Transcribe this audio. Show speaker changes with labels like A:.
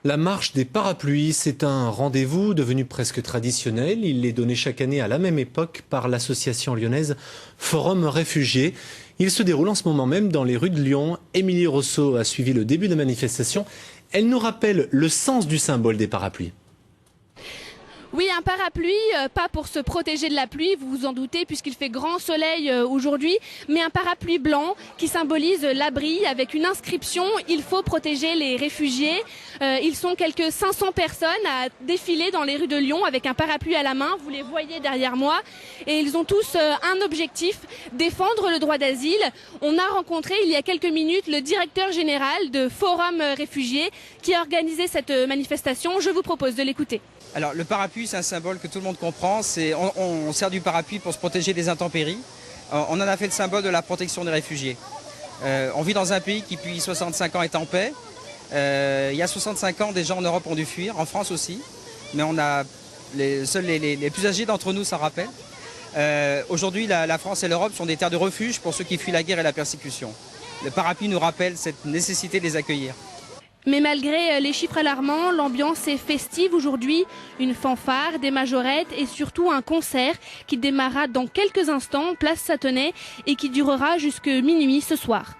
A: La marche des parapluies, c'est un rendez-vous devenu presque traditionnel. Il est donné chaque année à la même époque par l'association lyonnaise Forum Réfugiés. Il se déroule en ce moment même dans les rues de Lyon. Émilie Rousseau a suivi le début de manifestation. Elle nous rappelle le sens du symbole des parapluies.
B: Oui, un parapluie, pas pour se protéger de la pluie, vous vous en doutez, puisqu'il fait grand soleil aujourd'hui, mais un parapluie blanc qui symbolise l'abri avec une inscription « Il faut protéger les réfugiés ». Ils sont quelques 500 personnes à défiler dans les rues de Lyon avec un parapluie à la main, vous les voyez derrière moi, et ils ont tous un objectif, défendre le droit d'asile. On a rencontré il y a quelques minutes le directeur général de Forum Réfugiés qui a organisé cette manifestation. Je vous propose de l'écouter.
C: Alors le parapluie, c'est un symbole que tout le monde comprend. On sert du parapluie pour se protéger des intempéries. On en a fait le symbole de la protection des réfugiés. On vit dans un pays qui depuis 65 ans est en paix. Il y a 65 ans, des gens en Europe ont dû fuir, en France aussi. Mais seuls les plus âgés d'entre nous s'en rappellent. Aujourd'hui, la France et l'Europe sont des terres de refuge pour ceux qui fuient la guerre et la persécution. Le parapluie nous rappelle cette nécessité de les accueillir.
B: Mais malgré les chiffres alarmants, l'ambiance est festive aujourd'hui. Une fanfare, des majorettes et surtout un concert qui démarrera dans quelques instants, place Satonnet, et qui durera jusqu'à minuit ce soir.